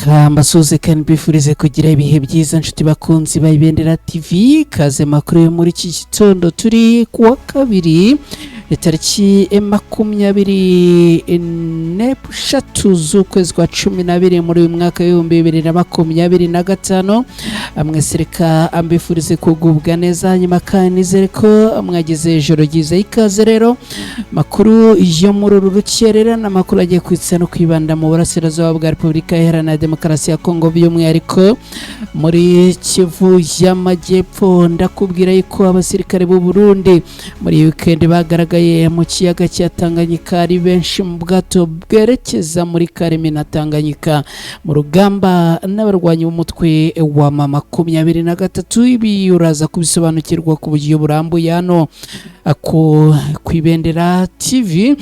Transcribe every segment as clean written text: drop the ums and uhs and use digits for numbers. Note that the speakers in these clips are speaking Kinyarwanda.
reka mbasuze kandi mbifurize kugira ibihe byiza nshuti bakunzi ba Ibendera TV. Kaze makuru yo muri iki gitondo turi kuwa kabiri tariki 24 z'ukwezi kwa 12 muri uyu mwaka wa 2025. Mwese reka ambifurize kugubwa neza, nyuma kandi nizere ko mwagize ijoro ryiza. Ikaze rero makuru yo muri uru rukerera n'amakuru agiye kwitsa no kwibanda mu burasirazuba bwa Repubulika Iharanira Demokarasi ya Kongo, by'umwihariko muri Kivu y'Amajyepfo. Ndakubwira yuko abasirikare b'u Burundi muri weekend bagaragaye mu kiyaga cya Tanganyika ari benshi mu bwato bwerekeza muri Karemi na Tanganyika mu rugamba n'abarwanyi b'umutwe wa mama 23. Ibi uraza kubisobanukirwa ku buryo burambuye hano ku Ibendera TV.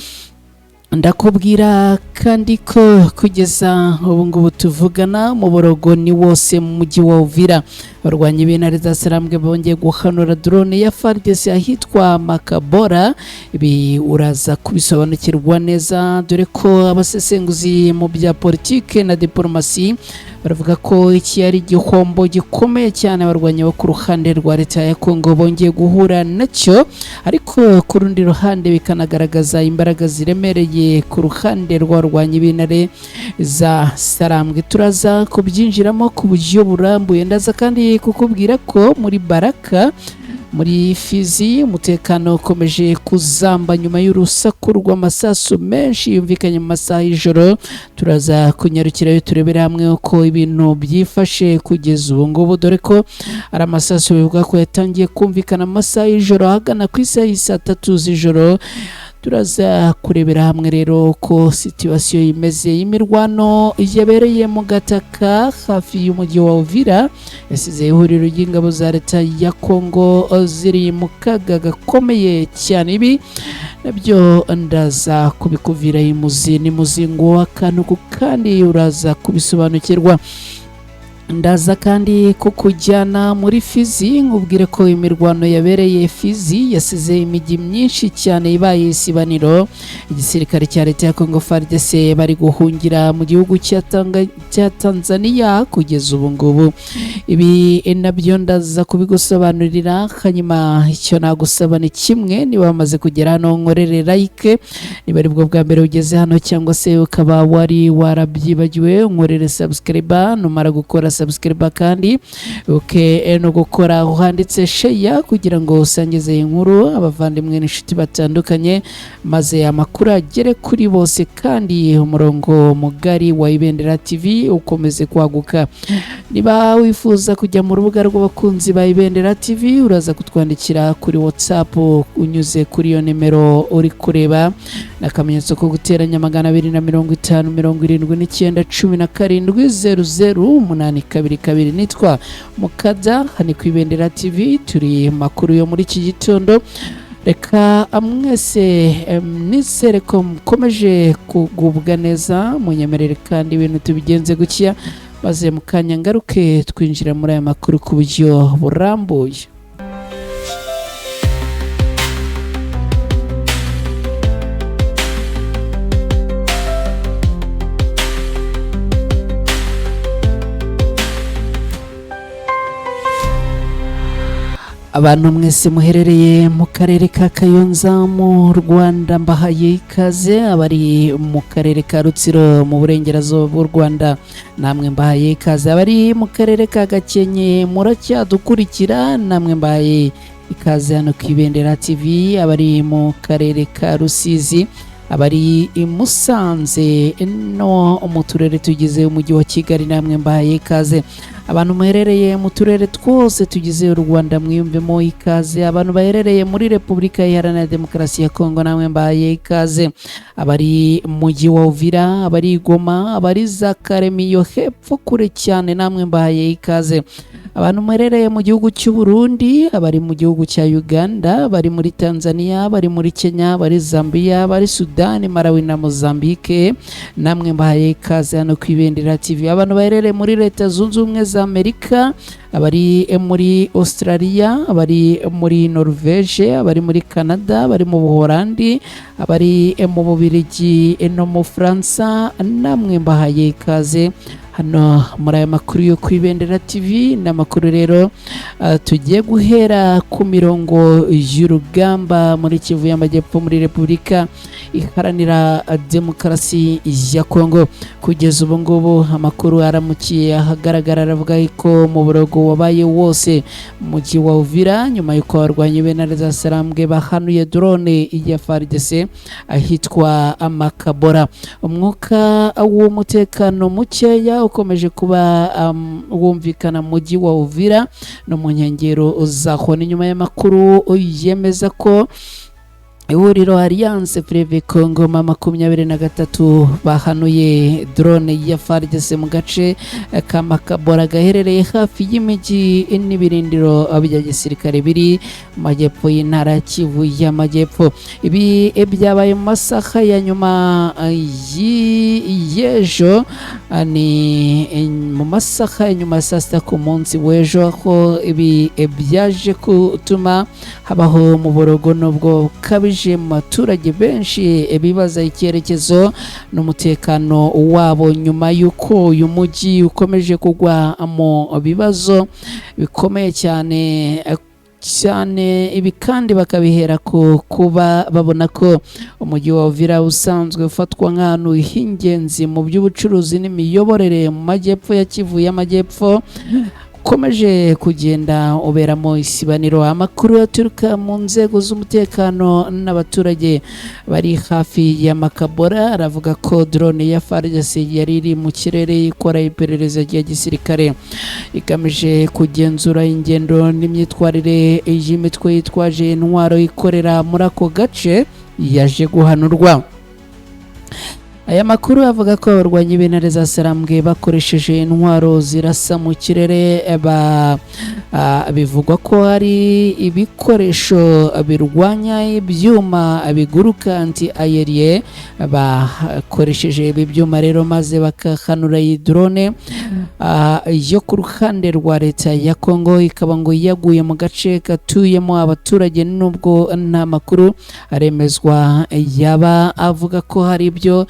Ndakubwira kandi ko kugeza ubu ngubu tuvugana mu borogo ni wose mu mujyi wa Uvira barwanyi b'intare za Sarambwe bongeye guhanura drone ya FARDC ahitwa Makabora. Ibi uraza kubisobanukirwa neza, dore ko abasesenguzi mu bya politike na diplomasi baravuga ko iki ari igihombo gikomeye cyane abarwanyi bo ku ruhande rwa leta ya Kongo bongeye guhura nacyo, ariko ku rundi ruhande bikanagaragaza imbaraga ziremereye ku ruhande rw'abarwanyi b'intare za Sarambwe. Turaza kubyinjiramo ku buryo burambuye. Ndaza kandi kukubwira ko muri Baraka muri Fizi umutekano ukomeje kuzamba nyuma y'urusaku rw'amasasu menshi yumvikanye mu masaha y'ijoro. Turaza kunyarukirayo turebera hamwe uko ibintu byifashe kugeza ubu ngubu, dore ko ari amasasu bivuga ko yatangiye kumvikana mu masaha y'ijoro ahagana ku isaha y'isa 3 z'ijoro. Turaza kurebera hamwe rero ko situation imeze y'imirwano yabereye mu Gataka hafi y'umujyi wa Uvira yasize ihuriro ry'ingabo za leta ya Kongo ziri mu kaga gakomeye cyane. Ibi nabyo ndaza kubikuvira imuzi ni muzingo w'akantu kandi uraza kubisobanukirwa. Ndaza kandi kukujyana muri Fizi nkubwire ko imirwano yabereye Fizi yasize imijyi myinshi cyane ibaye isibaniro. Igisirikare cya leta ya Kongo FARDC bari guhungira mu gihugu cya Tanzania kugeza ubu ngubu. Ibi nabyo ndaza kubigusobanurira, hanyuma icyo nagusaba ni kimwe: niba wamaze kugera hano nkorere like, niba ari bwo bwa mbere ugeze hano cyangwa se ukaba wari warabyibagiwe nkorere subscribe, numara gukora subscribe kandi no gukora uhanditse share kugira ngo usangize inkuru abavandimwe n'inshuti batandukanye, maze amakuru agere kuri bose kandi umurongo mugari wa Ibendera TV ukomeze kwaguka. Niba wifuza kujya mu rubuga rw'abakunzi ba Ibendera TV uraza kutwandikira kuri WhatsApp unyuze kuri iyo nimero uri kureba n'akamenyetso ko guteranya 250 79 17 00 nitwa Mukada hani ku Ibendera TV. Turi makuru yo muri iki gitondo. Reka mwese nizere ko mukomeje kugubwa neza, munyemerere kandi ibintu tubigenze gukiya, maze mukanya ngaruke twinjira muri aya makuru ku buryo burambuye. Abantu mwese muherereye mu karere ka Kayonza mu Rwanda mbahaye ikaze. Abari mu karere ka Rutsiro mu burengerazuba bw'u Rwanda namwe mbahaye ikaze. Abari mu karere ka Gakenke muracyadukurikira namwe mbahaye ikaze hano ku Ibendera TV. Abari mu karere ka Rusizi, abari i Musanze no mu turere tugize umujyi wa Kigali namwe mbahaye ikaze. Abantu muherereye mu turere twose tugize u Rwanda mwiyumvemo ikaze. Abantu baherereye muri Repubulika Iharanira Demokarasi ya Kongo namwe mbahaye ikaze. Abari mu mujyi wa Uvira, abari Goma, abari za Karemi yo hepfo kure cyane namwe mbahaye ikaze. Abantu muherereye mu gihugu cy'u Burundi, abari mu gihugu cya Uganda, bari muri Tanzania, bari muri Kenya, bari Zambia, bari Sudan, Malawi na Mozambique namwe mbahaye ikaze hano ku Ibendera TV. Abantu baherereye muri Leta Zunze Ubumwe za Amerika, abari muri Australia, abari muri Norvege, abari muri Canada, abari mu Buholandi, abari mu Bubiligi no mu Fransa namwe mbahaye ikaze hano muri aya makuru yo ku Ibendera TV. N'amakuru rero tugiye guhera ku mirongo y'urugamba muri Kivu y'Amajyepfo muri Repubulika Iharanira Demokarasi ya Kongo. Kugeza ubu ngubu amakuru aramukiye ahagaragara, aravuga ko mu borogo wabaye wose mu mujyi wa Uvira nyuma y'uko abarwanyi b'Intare za Sarambwe bahanuye drone ya FARDC ahitwa Makabora. Umwuka w'umutekano mukeya ukomeje kuba wumvikana mu mujyi wa Uvira no mu nkengero zaho. Ni nyuma y'amakuru yemeza ko ihuriro Alliance Fleuve Congo 23 bahanuye drone ya FARDC mu gace ka Makabora gaherereye hafi y'imijyi n'ibirindiro bya gisirikare biri mu majyepfo y'intara Kivu y'Amajyepfo. Ibi byabaye mu masaha ya nyuma y'ejo, ni mu masaha ya nyuma saa sita ku munsi w'ejo, aho ibi byaje gutuma habaho mu borogo nubwo kabije mu baturage benshi bibaza icyerekezo n'umutekano wabo nyuma y'uko uyu mujyi ukomeje kugwa mu bibazo bikomeye cyane. Ibi kandi bakabihera ku kuba babona ko umujyi wa Uvira usanzwe ufatwa nk'ahantu h'ingenzi mu by'ubucuruzi n'imiyoborere mu majyepfo ya Kivu y'Amajyepfo ukomeje kugenda uberamo isibaniro. Amakuru aturuka mu nzego z'umutekano n'abaturage bari hafi ya Makabora aravuga ko drone ya FARDC yari iri mu kirere ikora iperereza rya gisirikare igamije kugenzura ingendo n'imyitwarire y'imitwe yitwaje intwaro ikorera muri ako gace yaje guhanurwa. Aya makuru avuga ko abarwanyi b'Intare za Sarambwe bakoresheje intwaro zirasa mu kirere, bivugwa ko hari ibikoresho birwanya ibyuma biguruka anti-aerier bakoresheje ibi byuma rero maze bakahanura iyi drone yo ku ruhande rwa leta ya Kongo, ikaba ngo yaguye mu gace gatuyemo abaturage, nubwo nta makuru aremezwa yaba avuga ko hari ibyo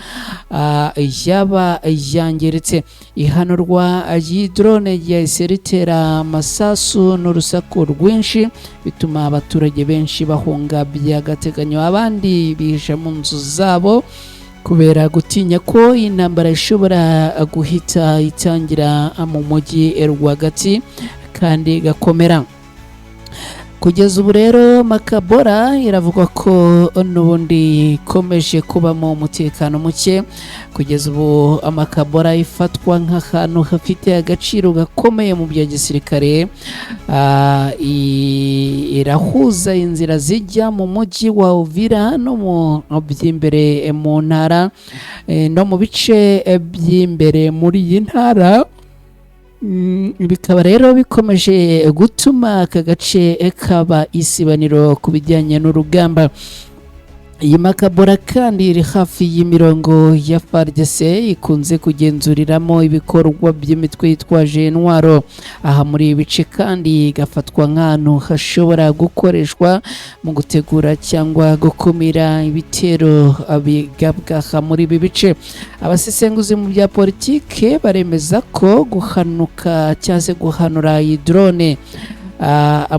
yaba yangiritse. Ihanurwa iyi drone yahise ritera amasasu n'urusaku rwinshi bituma abaturage benshi bahunga by'agateganyo, abandi bihisha mu nzu zabo kubera gutinya ko intambara ishobora guhita itangira mu mujyi rwagati kandi gakomera. Kugeza ubu rero Makabora iravugwa ko n'ubundi ikomeje kubamo umutekano muke. Kugeza ubu Makabora ifatwa nk'ahantu hafite agaciro gakomeye mu bya gisirikare, irahuza inzira zijya mu mujyi wa Uvira no mu by'imbere mu ntara no mu bice by'imbere muri iyi ntara. Bikaba rero bikomeje gutuma aka gace kaba isibaniro ku bijyanye n'urugamba. Iyi Makabora kandi iri hafi y'imirongo ya FARDC ikunze kugenzuriramo ibikorwa by'imitwe yitwaje intwaro. Aha muri ibice kandi gafatwa nk'ahantu hashobora gukoreshwa mu gutegura cyangwa gukumira ibitero bigabwa muri ibi bice. Abasesenguzi mu bya politike baremeza ko guhanuka cyangwa se guhanura iyi drone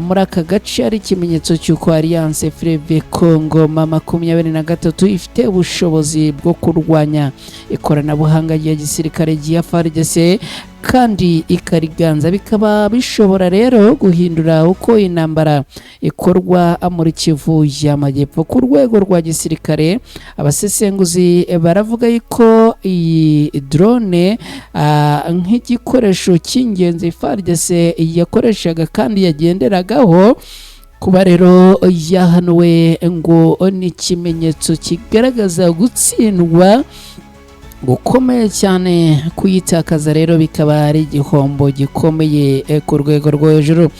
muri aka gace ari ikimenyetso cy'uko Alliance Fleuve Congo 23 ifite ubushobozi bwo kurwanya ikoranabuhanga rya gisirikare rya FARDC kandi ikariganza. Bikaba bishobora rero guhindura uko intambara ikorwa muri Kivu y'Amajyepfo. Ku rwego rwa gisirikare abasesenguzi baravuga ko iyi drone nk'igikoresho cy'ingenzi FARDC yakoreshaga kandi yagenderagaho, kuba rero yahanuwe ngo ni ikimenyetso kigaragaza gutsindwa gukomeye cyane. Kuyitakaza rero bikaba ari igihombo gikomeye ku rwego rwo hejuru.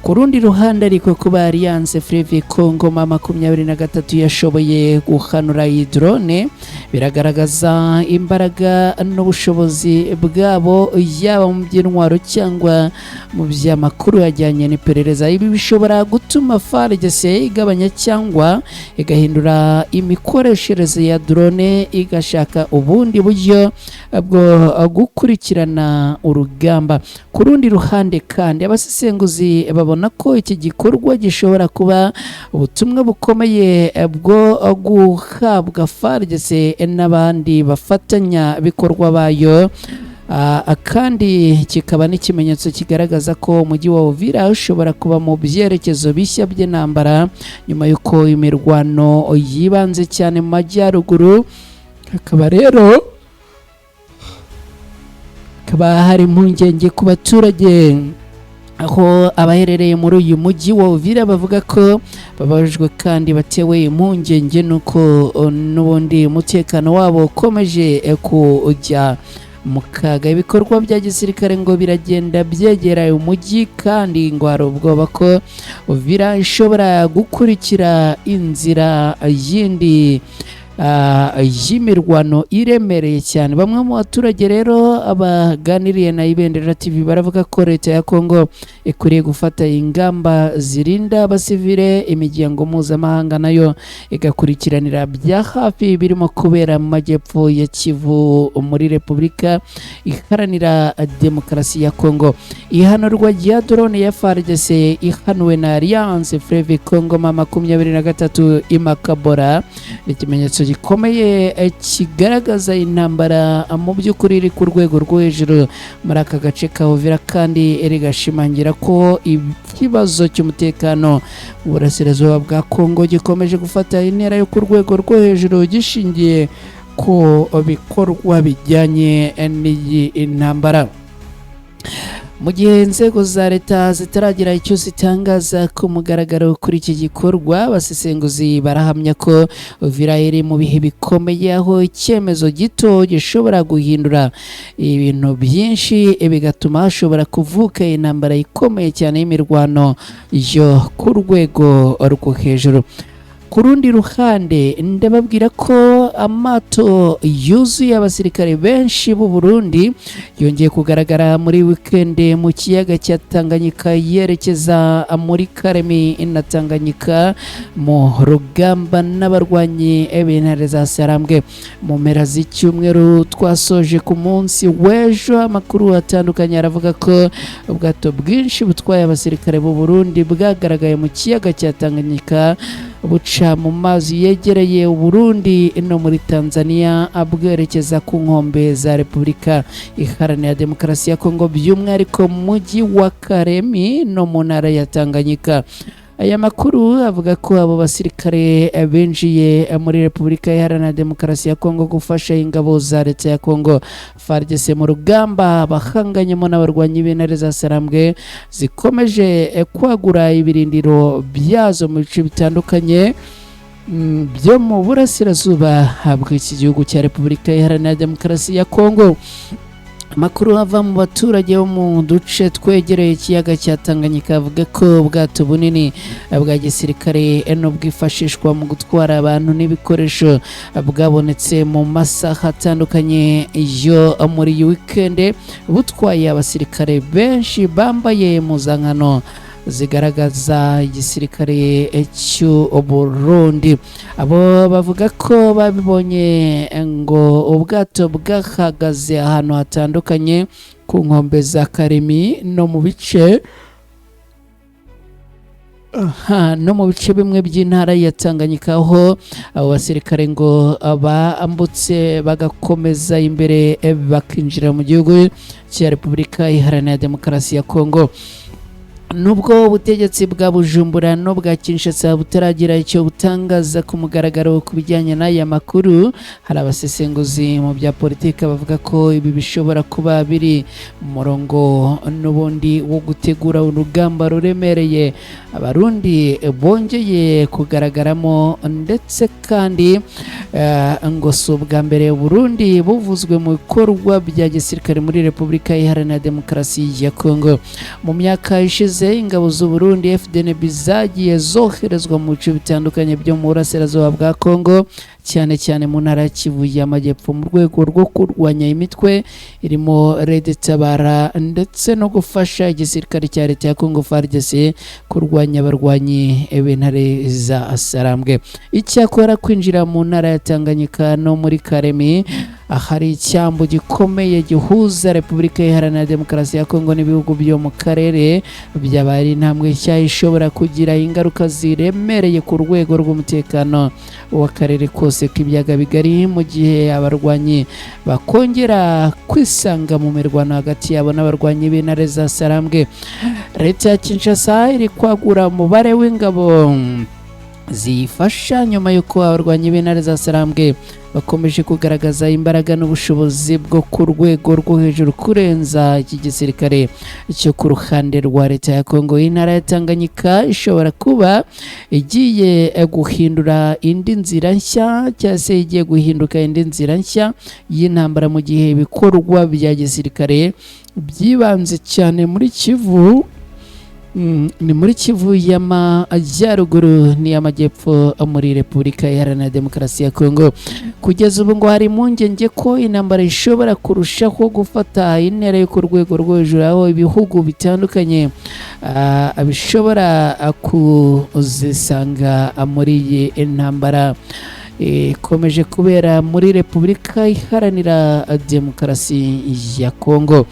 ku rundi ruhande ariko kuba Alliance Fleuve Congo M23 yashoboye guhanura iyi drone biragaragaza imbaraga n'ubushobozi bwabo yaba mu by'intwaro cyangwa mu by'amakuru yajyanye n'iperereza. Ibi bishobora gutuma FARDC igabanya cyangwa igahindura imikoreshereze ya drone igashaka ubundi buryo bwo gukurikirana urugamba. Ku rundi ruhande kandi abasesenguzi babona ko iki gikorwa gishobora kuba ubutumwa bukomeye bwo guhabwa FARDC n'abandi bafatanya bikorwa bayo. Kandi kikaba n'ikimenyetso kigaragaza ko umujyi wa Uvira ushobora kuba mu byerekezo bishya by'intambara nyuma y'uko imirwano yibanze cyane mu majyaruguru. Hakaba rero hari impungenge ku baturage, aho abaherereye muri uyu mujyi wa Uvira bavuga ko babajwe kandi batewe impungenge nuko n'ubundi umutekano wabo ukomeje kujya mu kaga. Ibikorwa bya gisirikare ngo biragenda byegera uyu mujyi kandi ngo hari ubwoba ko Uvira ishobora gukurikira inzira yindi y'imirwano iremereye cyane. Bamwe mu baturage rero abaganiriye na Ibendera TV baravuga ko leta ya Kongo ikwiriye gufata ingamba zirinda abasivile, imiryango mpuzamahanga nayo igakurikiranira bya hafi birimo kubera mu majyepfo ya Kivu muri Repubulika Iharanira Demokarasi ya Kongo. Ihanurwa rya drone ya FARDC ihanuwe na Alliance Fleuve Congo M23 imakabora ikimenyetso gikomeye kigaragaza intambara mu by'ukuri iri ku rwego rwo hejuru muri aka gace ka Uvira, kandi rigashimangira ko ikibazo cy'umutekano mu burasirazuba bwa Kongo gikomeje gufata intera yo ku rwego rwo hejuru gishingiye ku bikorwa bijyanye n'iyi intambara. Mu gihe inzego za leta zitaragira icyo zitangaza ku mugaragaro kuri iki gikorwa, abasesenguzi barahamya ko Uvira iri mu bihe bikomeye, aho icyemezo gito gishobora guhindura ibintu byinshi bigatuma hashobora kuvuka intambara ikomeye cyane y'imirwano yo ku rwego rwo hejuru. Ku rundi ruhande ndababwira ko amato yuzuye abasirikare benshi b'u Burundi yongeye kugaragara muri weekend mu kiyaga cya Tanganyika yerekeza muri Karemi na Tanganyika mu rugamba n'abarwanyi b'intare za Sarambwe. Mu mpera z'icyumweru twasoje ku munsi w'ejo, amakuru atandukanye aravuga ko ubwato bwinshi butwaye abasirikare b'u Burundi bwagaragaye mu kiyaga cya Tanganyika buca mu mazi yegereye u Burundi no muri Tanzania abwerekeza ku nkombe za Repubulika Iharanira Demokarasi ya Kongo, by'umwihariko mu mujyi wa Karemi no mu ntara ya Tanganyika. Aya makuru avuga ko abo basirikare binjiye muri Repubulika Iharanira Demokarasi ya Kongo gufasha ingabo za leta ya Kongo FARDC mu rugamba bahanganyemo n'abarwanyi b'intare za Sarambwe zikomeje kwagura ibirindiro byazo mu bice bitandukanye byo mu burasirazuba bw'iki gihugu cya Repubulika Iharanira Demokarasi ya Kongo. Amakuru ava mu baturage bo mu duce twegereye ikiyaga cya Tanganyika avuga ko ubwato bunini bwa gisirikare bwifashishwa mu gutwara abantu n'ibikoresho bwabonetse mu masaha atandukanye yo muri weekend, butwaye abasirikare benshi bambaye impuzankano zigaragaza igisirikare cy'u Burundi. Abo bavuga ko babibonye ngo ubwato bwahagaze ahantu hatandukanye ku nkombe za Karemi no mu bice bimwe by'intara ya Tanganyika, aho abo basirikare ngo bambutse bagakomeza imbere bakinjira mu gihugu cya Repubulika Iharanira Demokarasi ya Kongo. Nubwo ubutegetsi bwa Bujumbura no bwa Kinshasa butaragira icyo butangaza ku mugaragaro ku bijyanye n'aya makuru, hari abasesenguzi mu bya politiki bavuga ko ibi bishobora kuba biri mu murongo n'ubundi wo gutegura urugamba ruremereye abarundi bongeye kugaragaramo, ndetse kandi ngo si ubwa mbere Burundi buvuzwe mu bikorwa bya gisirikare muri Repubulika Iharanira Demokarasi ya Kongo. Mu myaka ishize ushize ingabo z'u Burundi FDNB zagiye zoherezwa mu bice bitandukanye byo mu burasirazuba bwa Kongo cyane cyane mu ntara ya Kivu y'Amajyepfo mu rwego rwo kurwanya imitwe irimo Red Tabara ndetse no gufasha igisirikare cya leta ya Kongo FARDC kurwanya abarwanyi b'intare za Sarambwe. Icyakora kwinjira mu ntara ya Tanganyika no muri Karemi ahari icyambu gikomeye gihuza Repubulika Iharanira Demokarasi ya Kongo n'ibihugu byo mu karere byabaye intambwe nshya ishobora kugira ingaruka ziremereye ku rwego rw'umutekano w'akarere kose k'ibyaga bigari mu gihe abarwanyi bakongera kwisanga mu mirwano hagati yabo n'abarwanyi b'intare za Sarambwe. Leta ya Kinshasa iri kwagura umubare w'ingabo zifasha nyuma y'uko abarwanyi b'intare za Sarambwe bakomeje kugaragaza imbaraga n'ubushobozi bwo ku rwego rwo hejuru kurenza iki gisirikare cyo ku ruhande rwa leta ya Kongo. Intara ya Tanganyika ishobora kuba igiye guhindura indi nzira nshya cyangwa se igiye guhinduka indi nzira nshya y'intambara mu gihe ibikorwa bya gisirikare byibanze cyane muri Kivu ni muri Kivu y'Amajyaruguru n'iy'Amajyepfo muri Repubulika Iharanira Demokarasi ya Kongo. Kugeza ubu ngo hari impungenge ko intambara ishobora kurushaho gufata intera yo ku rwego rwo hejuru aho ibihugu bitandukanye bishobora kuzisanga muri iyi ntambara ikomeje kubera muri Repubulika Iharanira Demokarasi ya Kongo.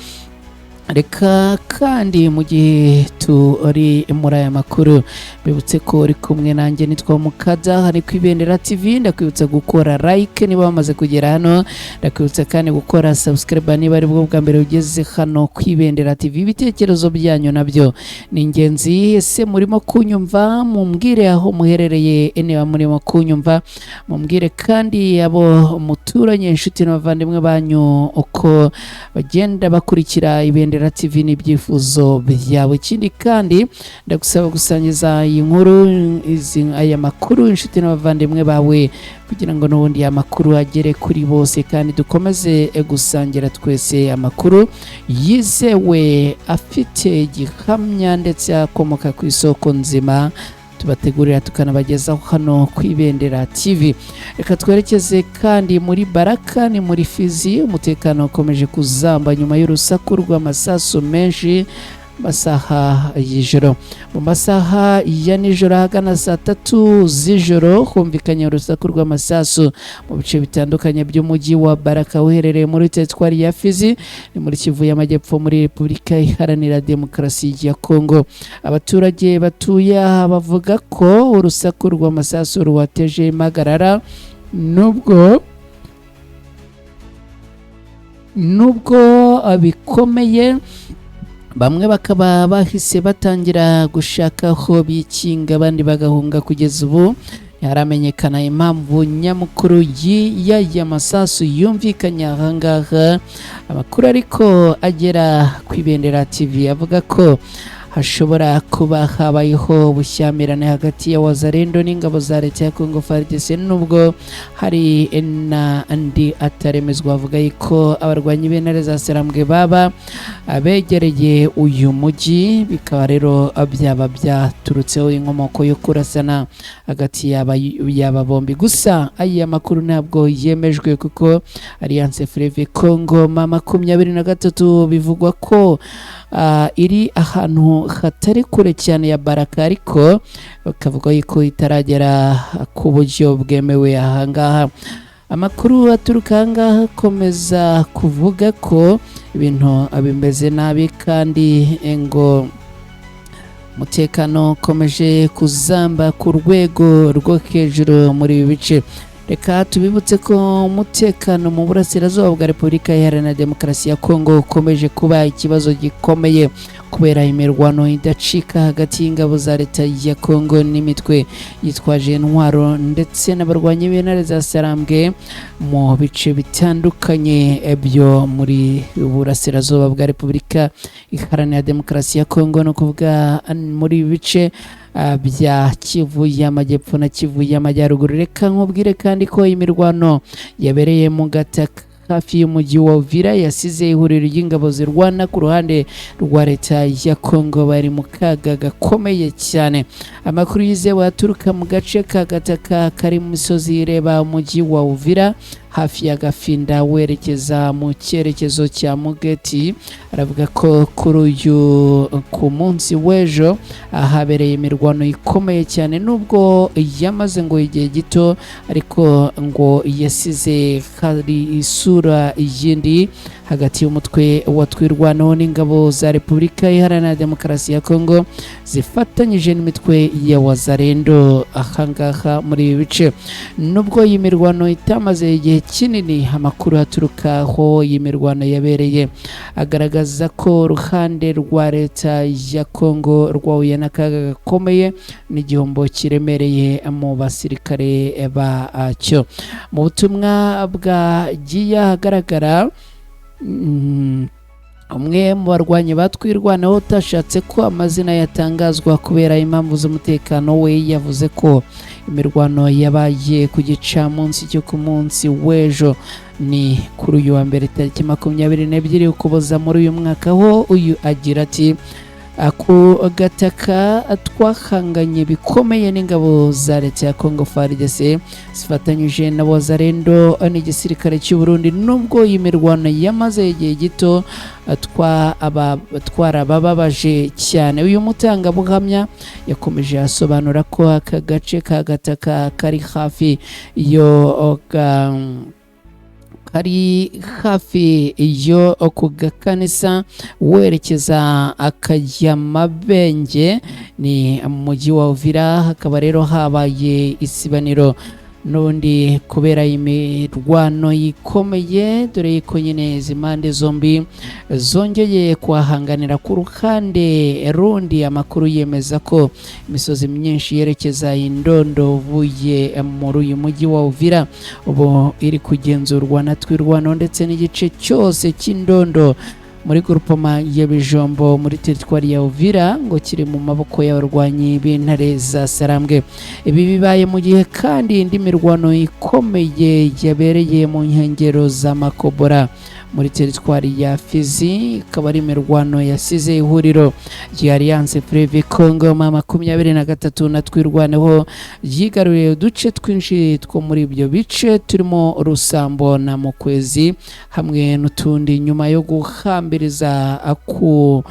Reka kandi mu gihe turi muri aya makuru bibutse ko uri kumwe nanjye nitwa Mukada hari ku Ibendera TV. Ndakwibutsa gukora like niba wamaze kugera hano, ndakwibutsa kandi gukora subscribe niba ari bwo bwa mbere ugeze hano ku Ibendera TV. Ibitekerezo byanyu nabyo ni ingenzi. Ese murimo kunyumva? Mumbwire aho muherereye. Niba murimo kunyumva mumbwire kandi abo muturanye inshuti n'abavandimwe banyu uko bagenda bakurikira Ibendera TV n'ibyifuzo byawe. Ikindi kandi ndagusaba gusangiza iyi nkuru aya makuru inshuti n'abavandimwe bawe kugira ngo n'ubundi ya makuru agere kuri bose kandi dukomeze gusangira twese amakuru yizewe afite gihamya ndetse akomoka ku isoko nzima tubategurira tukanabagezaho hano ku Ibendera TV. Reka twerekeze kandi muri Baraka ni muri Fizi. Umutekano ukomeje kuzamba nyuma y'urusaku rw'amasasu menshi masaha y'ijoro. Mu masaha ya nijoro hagana saa 3 z'ijoro humvikanye urusaku rw'amasasu mu bice bitandukanye by'umujyi wa Baraka uherereye muri teritwari ya Fizi ni muri Kivu y'Amajyepfo muri Repubulika Iharanira Demokarasi ya Kongo. Abaturage batuye bavuga ko urusaku rw'amasasu ruwateje impagarara nubwo bikomeye. Bamwe bakaba bahise batangira gushaka aho bikinga abandi bagahunga. Kugeza ubu ntiharamenyekana impamvu nyamukuru y'aya masasu yumvikanye ahangaha. Amakuru ariko agera ku Ibendera TV avuga ko hashobora kuba habayeho ubushyamirane hagati ya Wazalendo n'ingabo za leta ya Kongo FARDC, nubwo hari n'andi ataremezwa avuga ko abarwanyi b'intare za Sarambwe baba abegereye uyu mujyi, bikaba rero byaba byaturutseho inkomoko yo kurasana hagati y'aba bombi. Gusa aya makuru ntabwo yemejwe kuko Alliance Fleuve Congo 23 bivugwa ko iri ahantu hatari kure cyane ya Baraka, ariko bakavuga ko itaragera ku buryo bwemewe ahangaha. Amakuru aturuka ahangaha akomeza kuvuga ko ibintu bimeze nabi kandi ngo umutekano ukomeje kuzamba ku rwego rwo hejuru muri ibi bice. Reka tubibutse ko umutekano mu burasirazuba bwa Repubulika Iharanira Demokarasi ya Kongo ukomeje kuba ikibazo gikomeye kubera imirwano idacika hagati y'ingabo za leta ya Kongo n'imitwe yitwaje intwaro ndetse n'abarwanyi b'intare za Sarambwe mu bice bitandukanye byo muri burasirazuba bwa Repubulika Iharanira Demokarasi ya Kongo, no kuvuga muri bice bya Kivu y'Amajyepfo na Kivu y'Amajyaruguru. Reka nkubwire kandi ko imirwano yabereye mu gataka hafi y'umujyi wa Uvira yasize ihuriro ry'ingabo zirwana ku ruhande rwa leta ya Kongo bari mu kaga gakomeye cyane. Amakuru yizewe aturuka mu gace ka Gataka kari mu misozi ireba umujyi wa Uvira hafi ya Gafinda werekeza mu cyerekezo cya Mugeti aravuga ko kuri uyu ku munsi w'ejo habereye imirwano ikomeye cyane, nubwo yamaze ngo igihe gito ariko ngo yasize hari isura yindi hagati y'umutwe wa twirwanaho n'ingabo za Repubulika Iharanira Demokarasi ya Kongo zifatanyije n'imitwe ya Wazalendo ahangaha muri ibi bice. Nubwo iyi mirwano itamaze igihe kinini, amakuru aturuka aho iyi mirwano yabereye agaragaza ko uruhande rwa leta ya Kongo rwahuye n'akaga gakomeye n'igihombo kiremereye mu basirikare bacyo. Mu butumwa bwagiye ahagaragara, umwe mu barwanyi batwirwanaho utashatse ko amazina yatangazwa kubera impamvu z'umutekano we yavuze ko imirwano yabaye ku gicamunsi cyo ku munsi w'ejo, ni kuri uyu wa mbere tariki 22 Ukuboza muri uyu mwaka. Aho uyu agira ati ako Gataka twahanganye bikomeye n'ingabo za leta ya Kongo FARDC zifatanyije na Wazalendo n'igisirikare cy'u Burundi. Nubwo iyi mirwano yamaze igihe gito twarabababaje cyane. Uyu mutangabuhamya yakomeje asobanura ko aka gace ka Gataka kari hafi yo ku gakanisa werekeza Akajyamabenge ni mu mujyi wa Uvira. Hakaba rero habaye isibaniro n'undi kubera imirwano ikomeye, dore ko nyine izi mpande zombi zongeye kuhahanganira ku ruhande rundi. Amakuru yemeza ko imisozi myinshi yerekeza Indondo uvuye muri uyu mujyi wa Uvira ubu iri kugenzurwa na twirwano, ndetse n'igice cyose cy'Indondo muri grupoma ya Bijombo muri teritwari ya Uvira ngo kiri mu maboko y'abarwanyi b'intare za Sarambwe. Ibi bibaye mu gihe kandi indi mirwano ikomeye yabereye mu nkengero za Makobora muri teritwari ya Fizi, ikaba ari imirwano yasize ihuriro rya Alliance Fleuve Congo 23 na twirwaneho yigaruriye uduce twinshi two muri ibyo bice turimo Rusambo na Mukwezi hamwe n'utundi, nyuma yo guhambiriza ku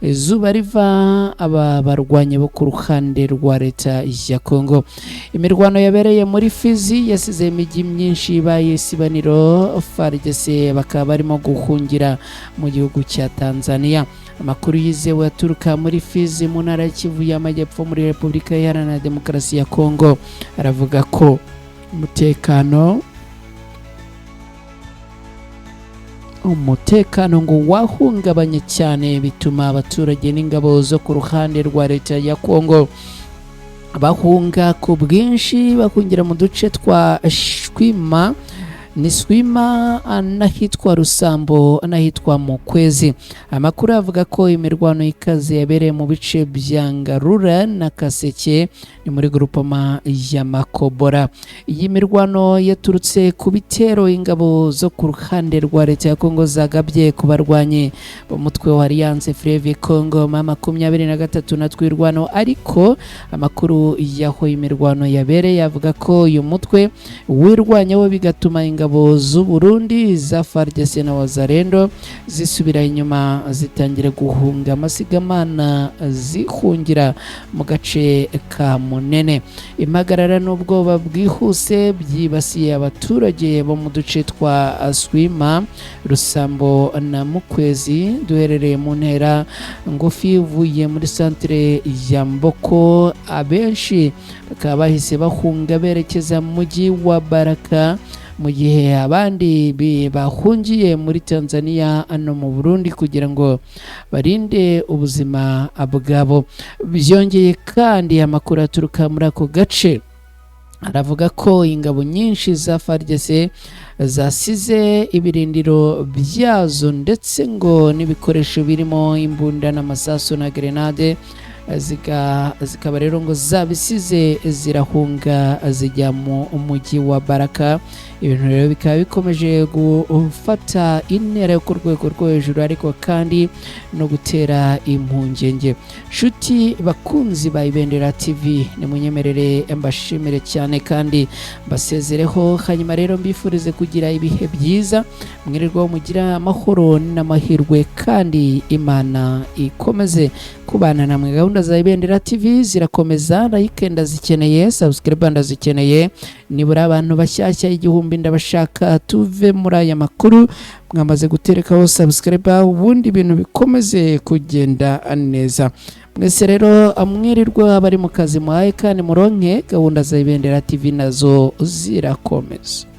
izuba riva aba barwanye bo ku ruhande rwa leta ya Kongo. Imirwano yabereye muri Fizi yasize imijyi myinshi ibaye isibaniro. FARDC bakaba barimo guhungira mu gihugu cya Tanzania. Amakuru yizewe aturuka muri Fizi mu ntara y'Kivu y'Amajyepfo muri Repubulika Iharanira Demokarasi ya Kongo aravuga ko umutekano ngo wahungabanye cyane, bituma abaturage n'ingabo zo ku ruhande rwa leta ya Kongo bahunga ku bwinshi bakungira mu duce twa Swima n'ahitwa Rusambo n'ahitwa Mukwezi. Amakuru avuga ko imirwano ikaze yabereye mu bice bya Ngarura na Kaseke ni muri grupoma ya Makobora. Iyi mirwano yaturutse ku bitero ingabo zo ku ruhande rwa leta ya Kongo zagabye ku barwanyi b'umutwe wa Alliance Fleuve Congo 23 na twirwano, ariko amakuru yaho imirwano yabereye avuga ko uyu mutwe wirwanyeho bigatuma ingabo z'u Burundi za FARDC na Wazalendo zisubira inyuma zitangira guhunga amasigamana zihungira mu gace ka Munene. Impagarara n'ubwoba bwihuse byibasiye abaturage bo mu duce twa Swima, Rusambo na Mukwezi duherereye mu ntera ngufi uvuye muri centre ya Mboko. Abenshi bakaba bahise bahunga berekeza mu mujyi wa Baraka, mu gihe abandi bahungiye muri Tanzania no mu Burundi kugira ngo barinde ubuzima bwabo. Byongeye kandi amakuru aturuka muri ako gace aravuga ko ingabo nyinshi za FARDC zasize ibirindiro byazo ndetse ngo n'ibikoresho birimo imbunda n'amasasu na grenade zikaba rero ngo zabisize zirahunga zijya mu mujyi wa Baraka. Ibintu rero bikaba bikomeje gufata intera yo ku rwego rwo hejuru ariko kandi no gutera impungenge. Shuti bakunzi ba Ibendera TV, nimunyemerere mbashimire cyane kandi basezereho, hanyuma rero mbifurize kugira ibihe byiza, mwirirwa mugira amahoro n'amahirwe kandi Imana ikomeze kubana namwe. Gahunda za Ibendera TV zirakomeza, like ndazikeneye, subscribe ndazikeneye, nibura abantu bashyashya igihumbi ndabashaka tuve muri aya makuru, mwamaze guterekaho subscribe ubundi ibintu bikomeze kugenda neza. Mwese rero amwirirwa bari mu kazi muhaye kandi muronke, gahunda za Ibendera TV nazo zirakomeza.